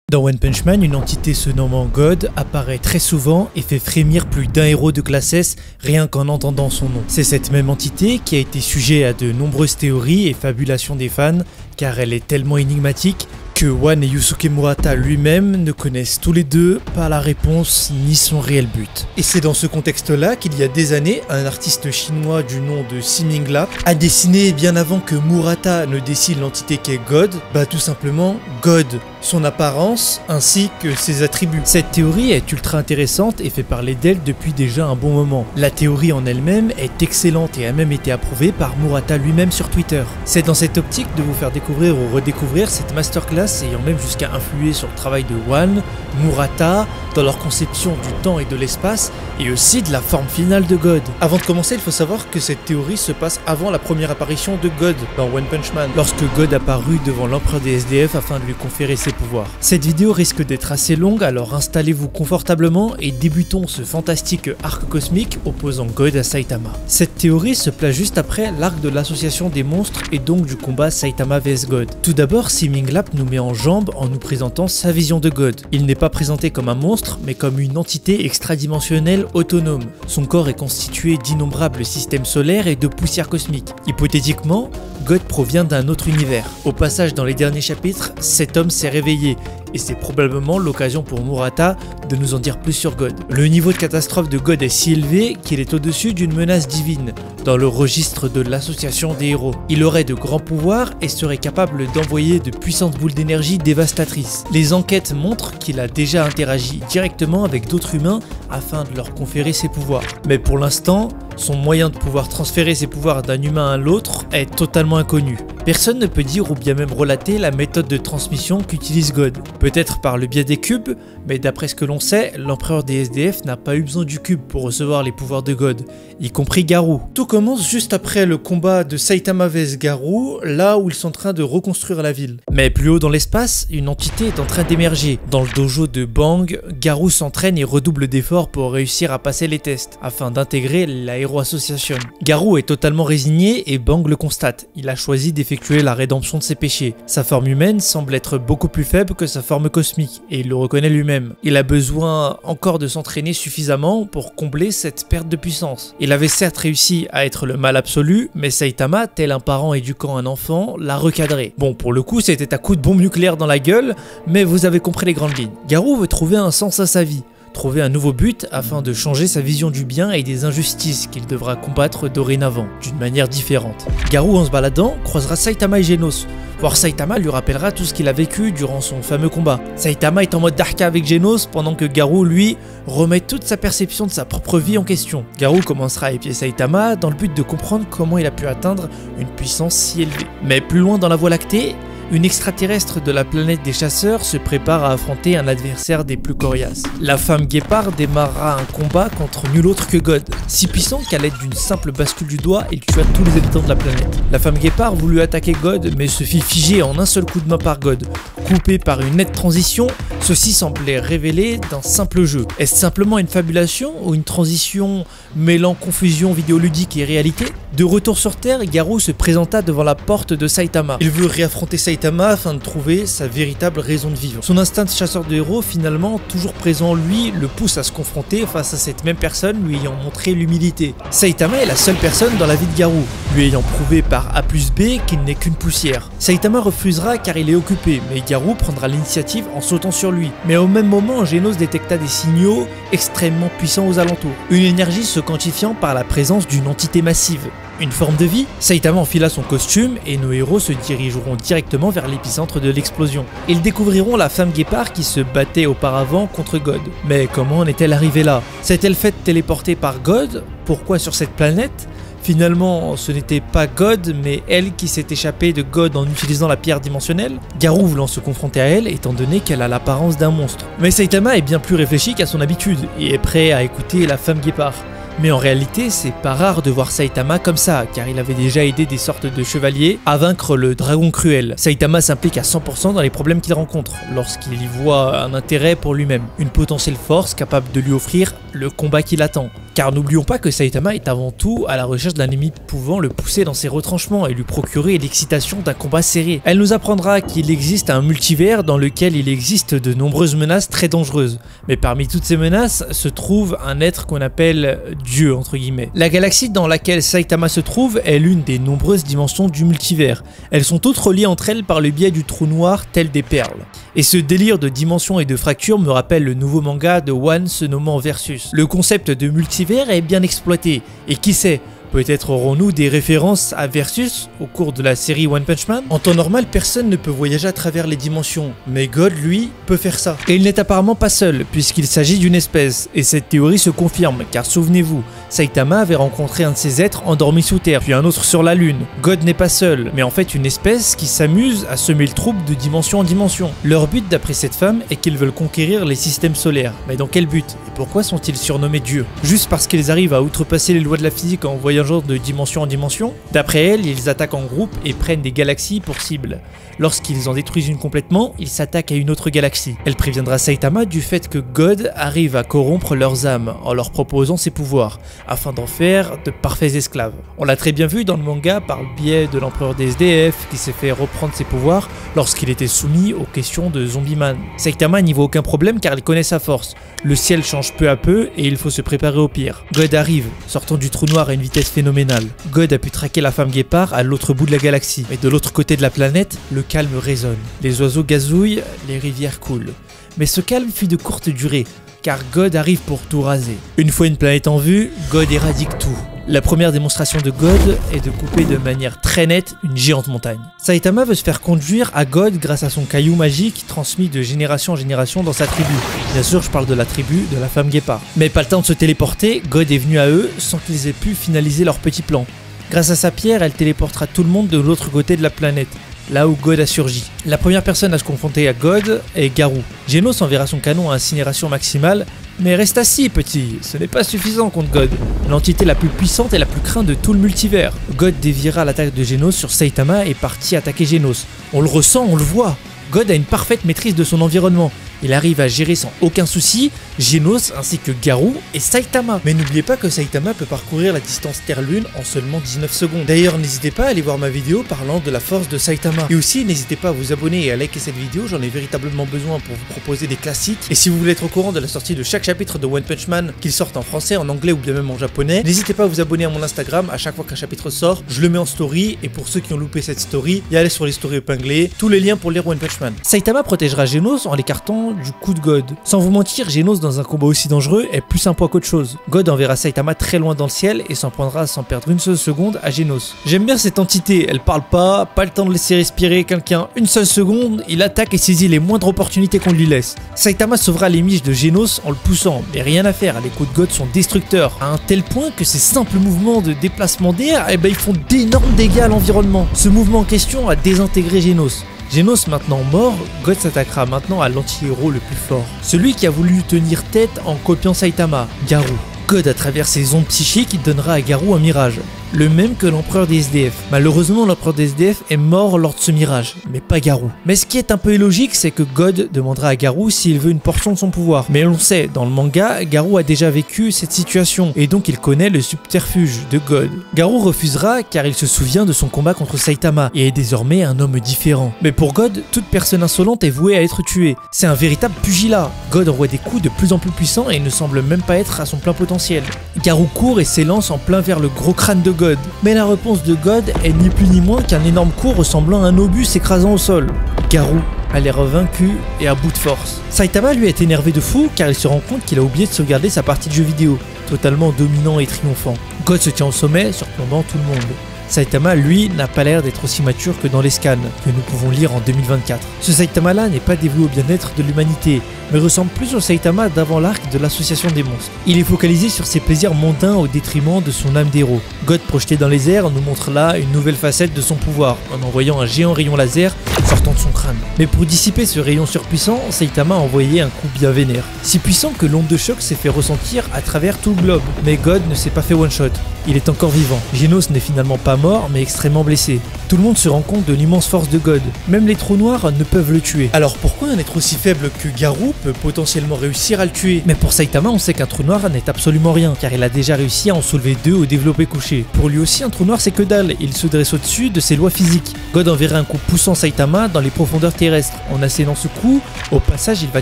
Dans One Punch Man, une entité se nommant God apparaît très souvent et fait frémir plus d'un héros de classe S rien qu'en entendant son nom. C'est cette même entité qui a été sujet à de nombreuses théories et fabulations des fans, car elle est tellement énigmatique que One et Yusuke Murata lui-même ne connaissent tous les deux pas la réponse ni son réel but. Et c'est dans ce contexte-là qu'il y a des années, un artiste chinois du nom de Siming Lap a dessiné, bien avant que Murata ne dessine l'entité qu'est God, tout simplement God, son apparence ainsi que ses attributs. Cette théorie est ultra intéressante et fait parler d'elle depuis déjà un bon moment. La théorie en elle-même est excellente et a même été approuvée par Murata lui-même sur Twitter. C'est dans cette optique de vous faire découvrir ou redécouvrir cette masterclass ayant même jusqu'à influer sur le travail de One, Murata, dans leur conception du temps et de l'espace, et aussi de la forme finale de God. Avant de commencer, il faut savoir que cette théorie se passe avant la première apparition de God dans One Punch Man, lorsque God apparut devant l'empereur des SDF afin de lui conférer ses pouvoirs. Cette vidéo risque d'être assez longue, alors installez-vous confortablement et débutons ce fantastique arc cosmique opposant God à Saitama. Cette théorie se place juste après l'arc de l'association des monstres et donc du combat Saitama vs God. Tout d'abord, Siming Lap nous met en jambe en nous présentant sa vision de God. Il n'est pas présenté comme un monstre, mais comme une entité extradimensionnelle autonome. Son corps est constitué d'innombrables systèmes solaires et de poussière cosmique. Hypothétiquement, God provient d'un autre univers. Au passage, dans les derniers chapitres, cet homme s'est réveillé, et c'est probablement l'occasion pour Murata de nous en dire plus sur God. Le niveau de catastrophe de God est si élevé qu'il est au-dessus d'une menace divine, dans le registre de l'association des héros. Il aurait de grands pouvoirs et serait capable d'envoyer de puissantes boules d'énergie dévastatrices. Les enquêtes montrent qu'il a déjà interagi directement avec d'autres humains afin de leur conférer ses pouvoirs. Mais pour l'instant, son moyen de pouvoir transférer ses pouvoirs d'un humain à l'autre est totalement inconnu. Personne ne peut dire ou bien même relater la méthode de transmission qu'utilise God. Peut-être par le biais des cubes, mais d'après ce que l'on sait, l'empereur des SDF n'a pas eu besoin du cube pour recevoir les pouvoirs de God, y compris Garou. Tout commence juste après le combat de Saitama vs Garou, là où ils sont en train de reconstruire la ville. Mais plus haut dans l'espace, une entité est en train d'émerger. Dans le dojo de Bang, Garou s'entraîne et redouble d'efforts pour réussir à passer les tests, afin d'intégrer la Hero Association. Garou est totalement résigné et Bang le constate. Il a choisi d'effectuer la rédemption de ses péchés. Sa forme humaine semble être beaucoup plus faible que sa forme cosmique, et il le reconnaît lui-même. Il a besoin encore de s'entraîner suffisamment pour combler cette perte de puissance. Il avait certes réussi à être le mal absolu, mais Saitama, tel un parent éduquant un enfant, l'a recadré. Bon, pour le coup, c'était à coup de bombe nucléaire dans la gueule, mais vous avez compris les grandes lignes. Garou veut trouver un sens à sa vie, trouver un nouveau but afin de changer sa vision du bien et des injustices qu'il devra combattre dorénavant, d'une manière différente. Garou, en se baladant, croisera Saitama et Genos. Voir Saitama lui rappellera tout ce qu'il a vécu durant son fameux combat. Saitama est en mode Darka avec Genos pendant que Garou, lui, remet toute sa perception de sa propre vie en question. Garou commencera à épier Saitama dans le but de comprendre comment il a pu atteindre une puissance si élevée. Mais plus loin dans la Voie lactée, une extraterrestre de la planète des chasseurs se prépare à affronter un adversaire des plus coriaces. La femme guépard démarrera un combat contre nul autre que God, si puissant qu'à l'aide d'une simple bascule du doigt, il tua tous les habitants de la planète. La femme guépard voulut attaquer God, mais se fit figer en un seul coup de main par God. Coupé par une nette transition, ceci semblait révéler d'un simple jeu. Est-ce simplement une fabulation ou une transition mêlant confusion vidéoludique et réalité? De retour sur Terre, Garou se présenta devant la porte de Saitama. Il veut réaffronter Saitama afin de trouver sa véritable raison de vivre. Son instinct de chasseur de héros, finalement toujours présent en lui, le pousse à se confronter face à cette même personne lui ayant montré l'humilité. Saitama est la seule personne dans la vie de Garou, lui ayant prouvé par A plus B qu'il n'est qu'une poussière. Saitama refusera car il est occupé, mais Garou prendra l'initiative en sautant sur lui. Mais au même moment, Genos détecta des signaux extrêmement puissants aux alentours. Une énergie se quantifiant par la présence d'une entité massive. Une forme de vie? Saitama enfila son costume et nos héros se dirigeront directement vers l'épicentre de l'explosion. Ils découvriront la femme guépard qui se battait auparavant contre God. Mais comment en est-elle arrivée là? S'est-elle faite téléporter par God? Pourquoi sur cette planète? Finalement, ce n'était pas God, mais elle qui s'est échappée de God en utilisant la pierre dimensionnelle. Garou voulant se confronter à elle, étant donné qu'elle a l'apparence d'un monstre. Mais Saitama est bien plus réfléchi qu'à son habitude, et est prêt à écouter la femme guépard. Mais en réalité, c'est pas rare de voir Saitama comme ça, car il avait déjà aidé des sortes de chevaliers à vaincre le dragon cruel. Saitama s'implique à 100% dans les problèmes qu'il rencontre, lorsqu'il y voit un intérêt pour lui-même, une potentielle force capable de lui offrir le combat qu'il attend. Car n'oublions pas que Saitama est avant tout à la recherche d'un ennemi pouvant le pousser dans ses retranchements et lui procurer l'excitation d'un combat serré. Elle nous apprendra qu'il existe un multivers dans lequel il existe de nombreuses menaces très dangereuses. Mais parmi toutes ces menaces se trouve un être qu'on appelle Dieu entre guillemets. La galaxie dans laquelle Saitama se trouve est l'une des nombreuses dimensions du multivers. Elles sont toutes reliées entre elles par le biais du trou noir tel des perles. Et ce délire de dimensions et de fractures me rappelle le nouveau manga de One se nommant Versus. Le concept de multivers est bien exploité, et qui sait, peut-être aurons-nous des références à Versus au cours de la série One Punch Man. En temps normal, personne ne peut voyager à travers les dimensions, mais God, lui, peut faire ça. Et il n'est apparemment pas seul, puisqu'il s'agit d'une espèce, et cette théorie se confirme, car souvenez-vous, Saitama avait rencontré un de ces êtres endormis sous terre, puis un autre sur la lune. God n'est pas seul, mais en fait une espèce qui s'amuse à semer le trouble de dimension en dimension. Leur but d'après cette femme est qu'ils veulent conquérir les systèmes solaires. Mais dans quel but? Et pourquoi sont-ils surnommés dieux? Juste parce qu'ils arrivent à outrepasser les lois de la physique en voyageant de dimension en dimension? D'après elle, ils attaquent en groupe et prennent des galaxies pour cible. Lorsqu'ils en détruisent une complètement, ils s'attaquent à une autre galaxie. Elle préviendra Saitama du fait que God arrive à corrompre leurs âmes en leur proposant ses pouvoirs, afin d'en faire de parfaits esclaves. On l'a très bien vu dans le manga par le biais de l'empereur des SDF qui s'est fait reprendre ses pouvoirs lorsqu'il était soumis aux questions de Zombie Man. Saitama n'y voit aucun problème car il connaît sa force. Le ciel change peu à peu et il faut se préparer au pire. God arrive, sortant du trou noir à une vitesse phénoménale. God a pu traquer la femme guépard à l'autre bout de la galaxie. Et de l'autre côté de la planète, le calme résonne. Les oiseaux gazouillent, les rivières coulent. Mais ce calme fut de courte durée, car God arrive pour tout raser. Une fois une planète en vue, God éradique tout. La première démonstration de God est de couper de manière très nette une géante montagne. Saitama veut se faire conduire à God grâce à son caillou magique transmis de génération en génération dans sa tribu. Bien sûr, je parle de la tribu de la femme guépard. Mais pas le temps de se téléporter, God est venu à eux sans qu'ils aient pu finaliser leur petit plan. Grâce à sa pierre, elle téléportera tout le monde de l'autre côté de la planète, là où God a surgi. La première personne à se confronter à God est Garou. Genos enverra son canon à incinération maximale, mais reste assis petit, ce n'est pas suffisant contre God, l'entité la plus puissante et la plus crainte de tout le multivers. God déviera l'attaque de Genos sur Saitama et partit attaquer Genos. On le ressent, on le voit. God a une parfaite maîtrise de son environnement. Il arrive à gérer sans aucun souci Genos ainsi que Garou et Saitama. Mais n'oubliez pas que Saitama peut parcourir la distance Terre-Lune en seulement 19 secondes. D'ailleurs, n'hésitez pas à aller voir ma vidéo parlant de la force de Saitama. Et aussi, n'hésitez pas à vous abonner et à liker cette vidéo, j'en ai véritablement besoin pour vous proposer des classiques. Et si vous voulez être au courant de la sortie de chaque chapitre de One Punch Man, qu'il sorte en français, en anglais ou bien même en japonais, n'hésitez pas à vous abonner à mon Instagram. À chaque fois qu'un chapitre sort, je le mets en story. Et pour ceux qui ont loupé cette story, y aller sur les stories épinglées, tous les liens pour lire One Punch Man. Saitama protégera Genos en l'écartant du coup de God. Sans vous mentir, Genos dans un combat aussi dangereux est plus un poids qu'autre chose. God enverra Saitama très loin dans le ciel et s'en prendra sans perdre une seule seconde à Genos. J'aime bien cette entité, elle parle pas le temps de laisser respirer quelqu'un une seule seconde, il attaque et saisit les moindres opportunités qu'on lui laisse. Saitama sauvera les miches de Genos en le poussant, mais rien à faire, les coups de God sont destructeurs, à un tel point que ces simples mouvements de déplacement d'air, ils font d'énormes dégâts à l'environnement. Ce mouvement en question a désintégré Genos. Genos maintenant mort, God s'attaquera maintenant à l'anti-héros le plus fort. Celui qui a voulu tenir tête en copiant Saitama, Garou. God à travers ses ondes psychiques, il donnera à Garou un mirage. Le même que l'empereur des SDF. Malheureusement, l'empereur des SDF est mort lors de ce mirage, mais pas Garou. Mais ce qui est un peu illogique, c'est que God demandera à Garou s'il veut une portion de son pouvoir. Mais on le sait, dans le manga, Garou a déjà vécu cette situation, et donc il connaît le subterfuge de God. Garou refusera car il se souvient de son combat contre Saitama, et est désormais un homme différent. Mais pour God, toute personne insolente est vouée à être tuée. C'est un véritable pugilat. God envoie des coups de plus en plus puissants et il ne semble même pas être à son plein potentiel. Garou court et s'élance en plein vers le gros crâne de God. Mais la réponse de God est ni plus ni moins qu'un énorme coup ressemblant à un obus s'écrasant au sol. Garou a l'air vaincu et à bout de force. Saitama lui est énervé de fou car il se rend compte qu'il a oublié de sauvegarder sa partie de jeu vidéo, totalement dominant et triomphant. God se tient au sommet, surplombant tout le monde. Saitama, lui, n'a pas l'air d'être aussi mature que dans les scans, que nous pouvons lire en 2024. Ce Saitama-là n'est pas dévoué au bien-être de l'humanité, mais ressemble plus au Saitama d'avant l'arc de l'association des monstres. Il est focalisé sur ses plaisirs mondains au détriment de son âme d'héros. God, projeté dans les airs, nous montre là une nouvelle facette de son pouvoir, en envoyant un géant rayon laser sortant de son crâne. Mais pour dissiper ce rayon surpuissant, Saitama a envoyé un coup bien vénère. Si puissant que l'onde de choc s'est fait ressentir à travers tout le globe. Mais God ne s'est pas fait one-shot, il est encore vivant. Genos n'est finalement pas mort mais extrêmement blessé. Tout le monde se rend compte de l'immense force de God, même les trous noirs ne peuvent le tuer. Alors pourquoi un être aussi faible que Garou peut potentiellement réussir à le tuer? Mais pour Saitama, on sait qu'un trou noir n'est absolument rien, car il a déjà réussi à en soulever 2 au développé couché. Pour lui aussi, un trou noir c'est que dalle, il se dresse au-dessus de ses lois physiques. God enverrait un coup poussant Saitama dans les profondeurs terrestres. En assénant ce coup, au passage il va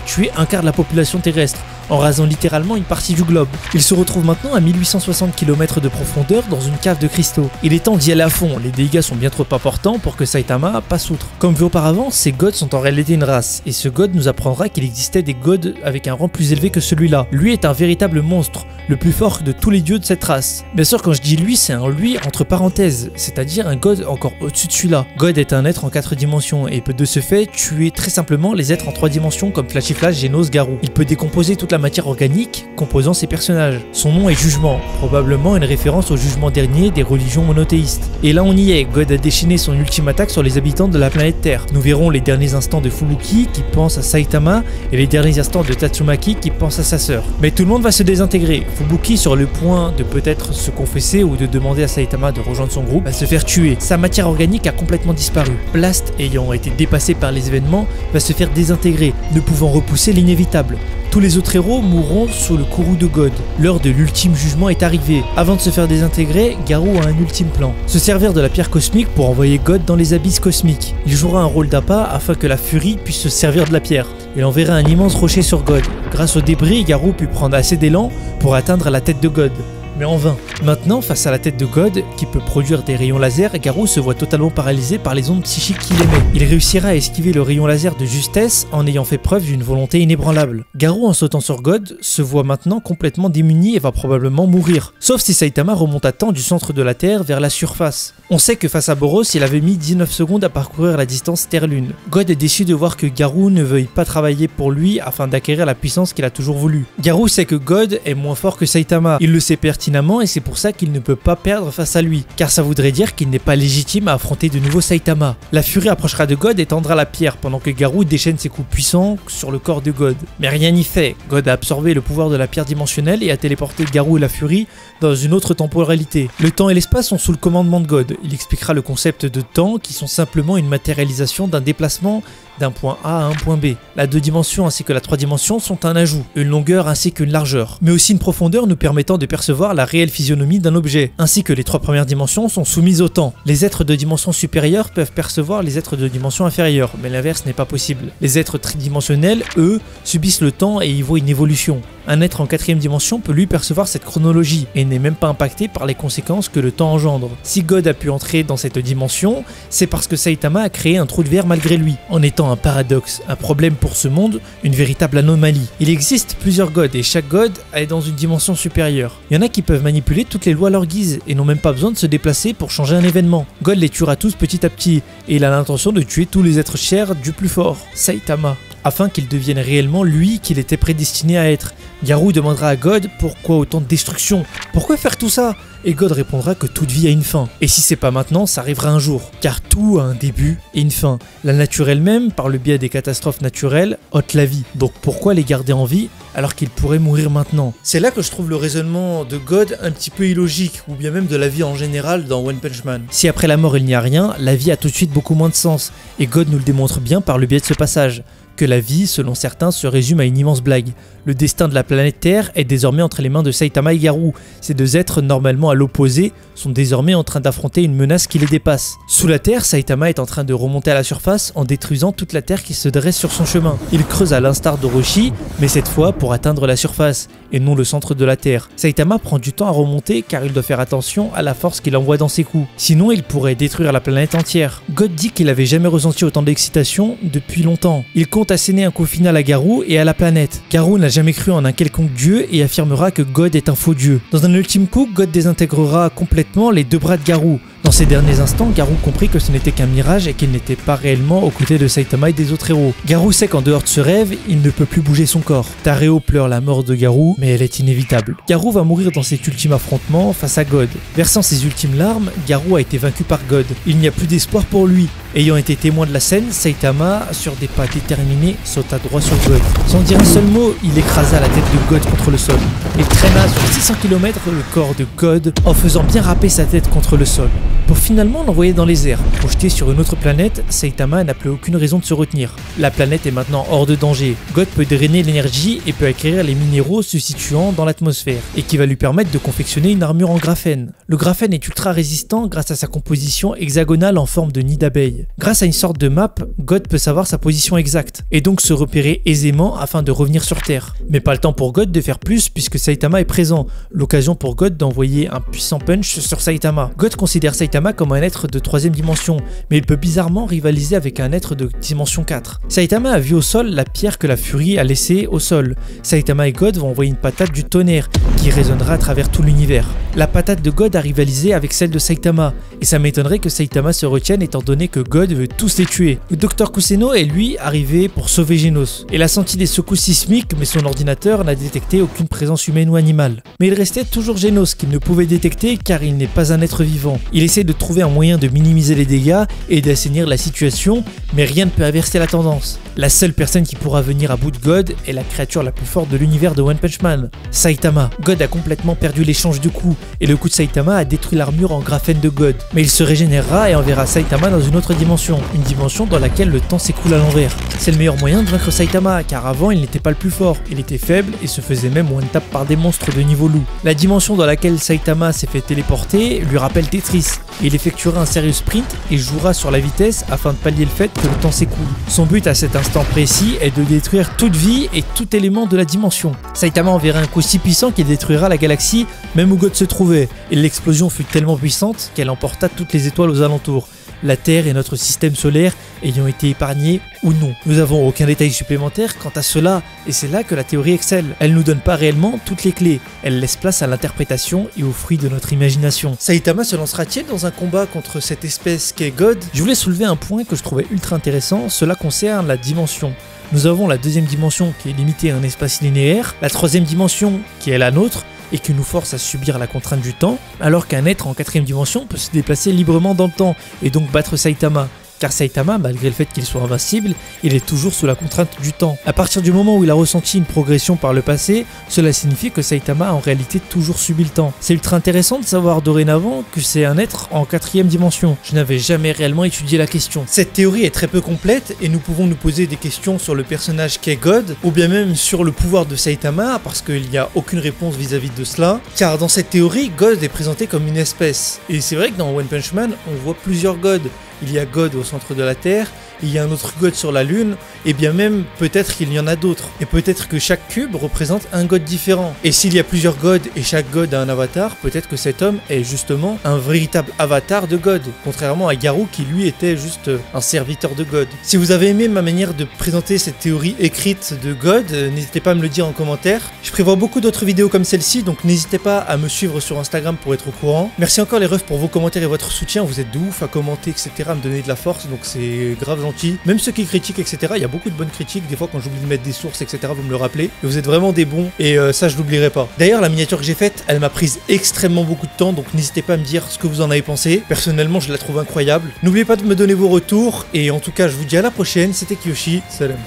tuer un quart de la population terrestre, en rasant littéralement une partie du globe. Il se retrouve maintenant à 1860 km de profondeur dans une cave de cristaux. Il est temps d'y aller à fond, les dégâts sont bien trop importants pour que Saitama passe outre. Comme vu auparavant, ces gods sont en réalité une race, et ce god nous apprendra qu'il existait des gods avec un rang plus élevé que celui-là. Lui est un véritable monstre, le plus fort de tous les dieux de cette race. Bien sûr, quand je dis lui, c'est un lui entre parenthèses, c'est-à-dire un god encore au-dessus de celui-là. God est un être en 4 dimensions et peut de ce fait tuer très simplement les êtres en 3 dimensions comme Flashiflash, Genos, Garou. Il peut décomposer toute la matière organique composant ses personnages. Son nom est Jugement, probablement une référence au jugement dernier des religions monothéistes. Et là on y est, God a déchaîné son ultime attaque sur les habitants de la planète Terre. Nous verrons les derniers instants de Fubuki qui pense à Saitama et les derniers instants de Tatsumaki qui pense à sa sœur. Mais tout le monde va se désintégrer. Fubuki, sur le point de peut-être se confesser ou de demander à Saitama de rejoindre son groupe, va se faire tuer. Sa matière organique a complètement disparu. Blast, ayant été dépassé par les événements, va se faire désintégrer, ne pouvant repousser l'inévitable. Tous les autres héros mourront sous le courroux de God. L'heure de l'ultime jugement est arrivée. Avant de se faire désintégrer, Garou a un ultime plan. Se servir de la pierre cosmique pour envoyer God dans les abysses cosmiques. Il jouera un rôle d'appât afin que la furie puisse se servir de la pierre. Il enverra un immense rocher sur God. Grâce au débris, Garou put prendre assez d'élan pour atteindre la tête de God. Mais en vain. Maintenant, face à la tête de God, qui peut produire des rayons laser, Garou se voit totalement paralysé par les ondes psychiques qu'il émet. Il réussira à esquiver le rayon laser de justesse en ayant fait preuve d'une volonté inébranlable. Garou, en sautant sur God, se voit maintenant complètement démuni et va probablement mourir. Sauf si Saitama remonte à temps du centre de la Terre vers la surface. On sait que face à Boros, il avait mis 19 secondes à parcourir la distance Terre-Lune. God est déçu de voir que Garou ne veuille pas travailler pour lui afin d'acquérir la puissance qu'il a toujours voulu. Garou sait que God est moins fort que Saitama. Il le sait pertinemment et c'est pour ça qu'il ne peut pas perdre face à lui, car ça voudrait dire qu'il n'est pas légitime à affronter de nouveau Saitama. La furie approchera de God et tendra la pierre pendant que Garou déchaîne ses coups puissants sur le corps de God. Mais rien n'y fait, God a absorbé le pouvoir de la pierre dimensionnelle et a téléporté Garou et la furie dans une autre temporalité. Le temps et l'espace sont sous le commandement de God. Il expliquera le concept de temps qui sont simplement une matérialisation d'un déplacement d'un point A à un point B. La 2 dimensions ainsi que la 3 dimensions sont un ajout, une longueur ainsi qu'une largeur, mais aussi une profondeur nous permettant de percevoir la réelle physionomie d'un objet, ainsi que les 3 premières dimensions sont soumises au temps. Les êtres de dimension supérieure peuvent percevoir les êtres de dimension inférieure, mais l'inverse n'est pas possible. Les êtres tridimensionnels, eux, subissent le temps et y voient une évolution. Un être en 4ème dimension peut lui percevoir cette chronologie et n'est même pas impacté par les conséquences que le temps engendre. Si God a pu entrer dans cette dimension, c'est parce que Saitama a créé un trou de verre malgré lui, en étant un paradoxe, un problème pour ce monde, une véritable anomalie. Il existe plusieurs gods et chaque god est dans une dimension supérieure. Il y en a qui peuvent manipuler toutes les lois à leur guise et n'ont même pas besoin de se déplacer pour changer un événement. God les tuera tous petit à petit et il a l'intention de tuer tous les êtres chers du plus fort, Saitama, afin qu'il devienne réellement lui qu'il était prédestiné à être. Garou demandera à God pourquoi autant de destruction, pourquoi faire tout ça, et God répondra que toute vie a une fin. Et si c'est pas maintenant, ça arrivera un jour, car tout a un début et une fin. La nature elle-même, par le biais des catastrophes naturelles, ôte la vie. Donc pourquoi les garder en vie alors qu'ils pourraient mourir maintenant? C'est là que je trouve le raisonnement de God un petit peu illogique, ou bien même de la vie en général dans One Punch Man. Si après la mort il n'y a rien, la vie a tout de suite beaucoup moins de sens, et God nous le démontre bien par le biais de ce passage. Que la vie, selon certains, se résume à une immense blague. Le destin de la planète Terre est désormais entre les mains de Saitama et Garou. Ces deux êtres, normalement à l'opposé, sont désormais en train d'affronter une menace qui les dépasse. Sous la Terre, Saitama est en train de remonter à la surface en détruisant toute la Terre qui se dresse sur son chemin. Il creuse à l'instar d'Orochi, mais cette fois pour atteindre la surface, et non le centre de la Terre. Saitama prend du temps à remonter car il doit faire attention à la force qu'il envoie dans ses coups. Sinon, il pourrait détruire la planète entière. God dit qu'il avait jamais ressenti autant d'excitation depuis longtemps. Il compte asséner un coup final à Garou et à la planète. Garou n'a jamais cru en un quelconque dieu et affirmera que God est un faux dieu. Dans un ultime coup, God désintégrera complètement les 2 bras de Garou. Dans ces derniers instants, Garou comprit que ce n'était qu'un mirage et qu'il n'était pas réellement aux côtés de Saitama et des autres héros. Garou sait qu'en dehors de ce rêve, il ne peut plus bouger son corps. Tareo pleure la mort de Garou, mais elle est inévitable. Garou va mourir dans cet ultime affrontement face à God. Versant ses ultimes larmes, Garou a été vaincu par God. Il n'y a plus d'espoir pour lui, Ayant été témoin de la scène, Saitama, sur des pas déterminés, sauta droit sur God. Sans dire un seul mot, il écrasa la tête de God contre le sol. Il traîna sur 600 km le corps de God en faisant bien râper sa tête contre le sol, pour finalement l'envoyer dans les airs. Projeté sur une autre planète, Saitama n'a plus aucune raison de se retenir. La planète est maintenant hors de danger. God peut drainer l'énergie et peut acquérir les minéraux se situant dans l'atmosphère, et qui va lui permettre de confectionner une armure en graphène. Le graphène est ultra résistant grâce à sa composition hexagonale en forme de nid d'abeille. Grâce à une sorte de map, God peut savoir sa position exacte, et donc se repérer aisément afin de revenir sur Terre. Mais pas le temps pour God de faire plus puisque Saitama est présent, l'occasion pour God d'envoyer un puissant punch sur Saitama. God considère Saitama comme un être de 3ème dimension, mais il peut bizarrement rivaliser avec un être de dimension 4. Saitama a vu au sol la pierre que la furie a laissée au sol. Saitama et God vont envoyer une patate du tonnerre qui résonnera à travers tout l'univers. La patate de God a rivalisé avec celle de Saitama, et ça m'étonnerait que Saitama se retienne étant donné que God veut tous les tuer. Le Dr Kuseno est lui arrivé pour sauver Genos. Il a senti des secousses sismiques mais son ordinateur n'a détecté aucune présence humaine ou animale. Mais il restait toujours Genos qu'il ne pouvait détecter car il n'est pas un être vivant. Il essaie de trouver un moyen de minimiser les dégâts et d'assainir la situation, mais rien ne peut inverser la tendance. La seule personne qui pourra venir à bout de God est la créature la plus forte de l'univers de One Punch Man, Saitama. God a complètement perdu l'échange de coups et le coup de Saitama a détruit l'armure en graphène de God. Mais il se régénérera et enverra Saitama dans une autre dimension, une dimension dans laquelle le temps s'écoule à l'envers. C'est le meilleur moyen de vaincre Saitama car avant il n'était pas le plus fort, il était faible et se faisait même one-tap par des monstres de niveau loup. La dimension dans laquelle Saitama s'est fait téléporter lui rappelle Tetris. Il effectuera un sérieux sprint et jouera sur la vitesse afin de pallier le fait que le temps s'écoule. Son but à cet instant précis est de détruire toute vie et tout élément de la dimension. Saitama enverra un coup si puissant qu'il détruira la galaxie même où God se trouvait, et l'explosion fut tellement puissante qu'elle emporta toutes les étoiles aux alentours, la Terre et notre système solaire ayant été épargnés ou non. Nous n'avons aucun détail supplémentaire quant à cela, et c'est là que la théorie excelle. Elle nous donne pas réellement toutes les clés, elle laisse place à l'interprétation et aux fruits de notre imagination. Saitama se lancera-t-il dans un combat contre cette espèce qu'est God? Je voulais soulever un point que je trouvais ultra intéressant, cela concerne la dimension. Nous avons la 2ème dimension qui est limitée à un espace linéaire, la 3ème dimension qui est la nôtre, et qui nous force à subir la contrainte du temps, alors qu'un être en 4ème dimension peut se déplacer librement dans le temps, et donc battre Saitama. Car Saitama, malgré le fait qu'il soit invincible, il est toujours sous la contrainte du temps. À partir du moment où il a ressenti une progression par le passé, cela signifie que Saitama a en réalité toujours subi le temps. C'est ultra intéressant de savoir dorénavant que c'est un être en 4ème dimension. Je n'avais jamais réellement étudié la question. Cette théorie est très peu complète et nous pouvons nous poser des questions sur le personnage qu'est God, ou bien même sur le pouvoir de Saitama, parce qu'il n'y a aucune réponse vis-à-vis de cela. Car dans cette théorie, God est présenté comme une espèce. Et c'est vrai que dans One Punch Man, on voit plusieurs gods. Il y a God au centre de la Terre, il y a un autre God sur la Lune, et bien même peut-être qu'il y en a d'autres. Et peut-être que chaque cube représente un God différent. Et s'il y a plusieurs gods et chaque God a un avatar, peut-être que cet homme est justement un véritable avatar de God, contrairement à Garou qui lui était juste un serviteur de God. Si vous avez aimé ma manière de présenter cette théorie écrite de God, n'hésitez pas à me le dire en commentaire. Je prévois beaucoup d'autres vidéos comme celle-ci, donc n'hésitez pas à me suivre sur Instagram pour être au courant. Merci encore les refs pour vos commentaires et votre soutien, vous êtes de ouf à commenter, etc., à me donner de la force, donc c'est grave gentil. Même ceux qui critiquent, etc., il y a beaucoup de bonnes critiques, des fois quand j'oublie de mettre des sources, etc., vous me le rappelez, et vous êtes vraiment des bons, et ça je l'oublierai pas. D'ailleurs, la miniature que j'ai faite, elle m'a prise extrêmement beaucoup de temps, donc n'hésitez pas à me dire ce que vous en avez pensé. Personnellement, je la trouve incroyable. N'oubliez pas de me donner vos retours, et en tout cas, je vous dis à la prochaine, c'était Kyoshi, salam.